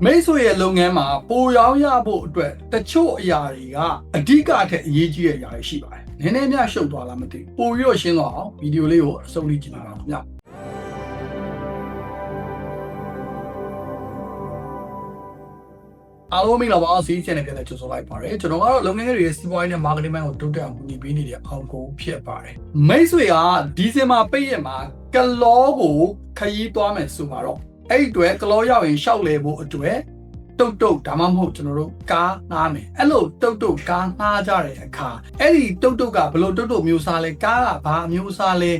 မိတ်ဆွေရဲ့လုပ်ငန်းမှာပိုရောင်းရဖို့အတွက်တချို့အရာတွေကအဓိကအထက်အရေးကြီးတဲ့အရာတွေရှိပါတယ်။နည်းနည်းများရှုပ်သွားလားမသိဘူး။ပိုပြီးတော့ရှင်းသွားအောင်ဗီဒီယိုလေးကိုအဆုံးထိကြည့်ပါဦးခင်ဗျာ။အားလုံးမင်္ဂလာပါစီးချန်နယ်ပြန်လည်ကြိုဆိုလိုက်ပါရစေကျွန်တော်ကတော့လုပ်ငန်းတွေရဲ့စီးပွားရေးနဲ့ marketing ဘက်ကိုတိုးတက်အောင်ကူညီပေးနေတဲ့အောင်ကိုဖြစ်ပါတယ်မိတ်ဆွေကဒီဇင်ဘာပိတ်ရက်မှာကလောကိုခရီးသွားမယ်ဆိုမှာတော့အဲ့ဒီအတွက်ကလောရောက်ရင်ရှောက်လေဖို့အတွက်တုတ်ဒါမှမဟုတ်ကျွန်တော်တို့ကားငှားမယ်အဲ့လိုတုတ်ကားငှားကြတဲ့အခါအဲ့ဒီတုတ်ကဘယ်လိုတုတ်မျိုးစားလဲကားကဘာမျိုးစားလဲ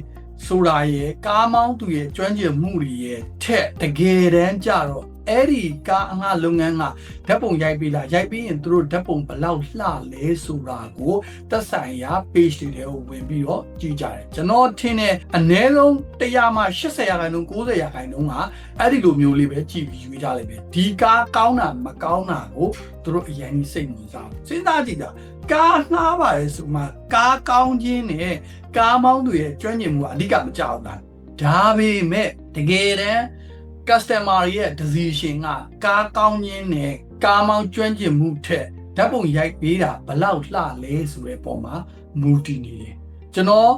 ဆိုတာရဲ့ကားမောင်းသူရဲ့ကျွမ်းကျင်မှုတွေရဲ့ထက်တကယ်တမ်းကြတော့အဲ့ဒီကားအငှားလုပ်ငန်းကဓာတ်ပုံရိုက်ပြီးလားရိုက်ပြီးရင်သူတို့ဓာတ်ပုံဘယ်လောက်လှလဲဆိုတာကိုသက်ဆိုင်ရာ page တွေကိုဝင်ပြီးတော့ကြည့်ကြတယ်ကျွန်တော်ထင်တယ်အနည်းဆုံး100မှ80%ရာခိုင်နှုန်း90%ရာခိုင်နှုန်းကအဲ့ဒီလိုမျိုးလေးပဲကြည့်ပြီးယူကြလိမ့်မယ်ဒီကားကောင်းတာမကောင်းတာကိုသူတို့အရင်ကြီးစိတ်ဝင်စားစဉ်းစားကြည့်တာကားငှားပါလေဆိုမှကားကောင်းခြင်းနဲ့ကားမောင်းသူရဲ့ကျွမ်းကျင်မှုကအဓိကမကြောက်ဘူးဒါပေမဲ့တကယ်တမ်းcustomer ရဲ့ decision ကကားကောင်းခြင်းနဲ့ကားမောင်းကျွမ်းကျင်မှုထက်ဓာတ်ပုံရိုက်ပေးတာဘလောက်လှလဲဆိုတဲ့ပုံမှာမူတည်နေတယ်ကျွန်တော်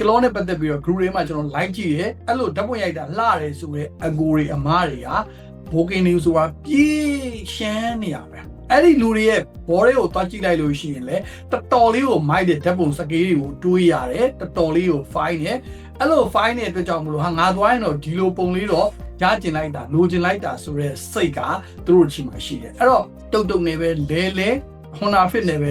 ကလောနဲ့ပတ်သက်ပြီးတော့ group တွေမှာကျွန်တော် like ကြည့်ရဲအဲ့လိုဓာတ်ပုံရိုက်တာလှတယ်ဆိုတဲ့အကိုတွေအမားတွေက booking တွေဆိုတာပြေးရှမ်းနေရပဲအဲ့ဒီလူတွေရဲ့ဘောတွေကိုတွားကြည့်လိုက်လို့ရှိရင်လေတော်တော်လေးကိုမိုက်တဲ့ဓာတ်ပုံစကေးတွေကိုတွေးရတယ်တော်တော်လေးကို fine နဲ့အဲ့လို fine တဲ့အတွက်ကြောင့်မလို့ဟာငါသွားရင်တော့ဒီလိုပုံလေးတော့ရကျင်လိုက်တာလိုချင်လိုက်တာဆိုတဲ့စိတ်ကသူတို့ချီမှာရှိတယ်အဲ့တော့တုတ်နေပဲလဲHonda Fit နဲ့ပဲ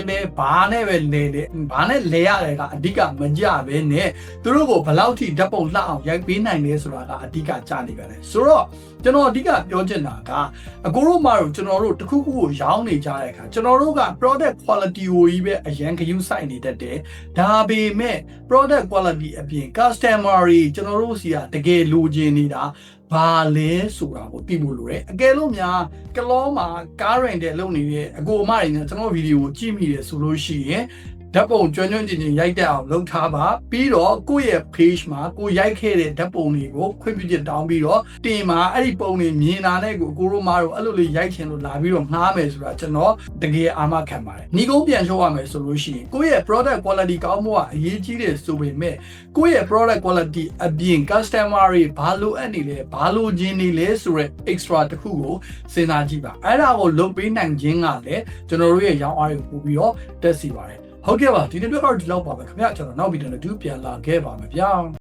လဲဘာနဲ့ပဲလဲဘာနဲ့လဲရတယ်ကအဓိကမကြပဲနဲ့သူတို့ကိုဘယ်လောက်ထိဓာတ်ပုံလှအောင်ရိုက်ပေးနိုင်လဲဆိုတာကအဓိကကြနေကြတယ်ဆိုတော့ကျွန်တော်အဓိကပြောချင်တာကအကိုတို့မှတော့ကျွန်တော်တို့တခုခုကိုရောင်းနေကြတဲ့အခါကျွန်တော်တို့က product quality ကိုကြီးပဲအရန်ခယူးဆိုင်နေတတ်တယ်ဒါပေမဲ့ product quality အပြင် customer တွေကျွန်တော်တို့စီကတကယ်လိုချင်နေတာဘာလဲဆိုတာကိုသိဖို့လိုတယ်အကယ်လို့များကလောမှာကားရင်တဲ့လုပ်နေတဲ့အကိုအမတွေနဲ့ကျွန်တော်ဗီဒီယိုကိုကြည့်မိတယ်ဆိုလို့ရှိရင်ဓာတ်ပုံကျွမ်းကျင်ရိုက်တတ်အောင်လုပ်ထားပါပြီးတော့ကိုယ့်ရဲ့ page မှာကိုရိုက်ခဲ့တဲ့ဓာတ်ပုံတွေကိုခွင့်ပြုချက်တောင်းပြီးတော့တင်မှာအဲ့ဒီပုံတွေမြင်လာတဲ့ကိုတို့မတို့အဲ့လိုလေးရိုက်ချင်လို့လာပြီးတော့ငှားမယ်ဆိုတာကျွန်တော်တကယ်အာမခံပါတယ်ညီကုန်းပြန်ရှုံးရမယ်ဆိုလို့ရှိရင်ကိုယ့်ရဲ့ product quality ကောင်းမှုကအရေးကြီးတယ်ဆိုပေမဲ့ကိုယ့်ရဲ့ product quality အပြင် customer တွေဘာလိုအပ်နေလဲဘာလိုချင်နေလဲဆိုတဲ့ extra တစ်ခုကိုစဉ်းစားကြည့်ပါအဲ့ဒါကိုလုပ်ပေးနိုင်ခြင်းကလည်းကျွန်တော်တို့ရဲ့ရောင်းအားတွေကိုပို့ပြီးတော့တက်စီပါတယ်ဟုတ်ကဲ့ပါဒီနေ့တော့ဒီလောက်ပါပဲခင်ဗျာကျွန်တော်နောက်ဗီဒီယိုနဲ့တူပြန်လာခဲ့ပါမယ်ဗျာ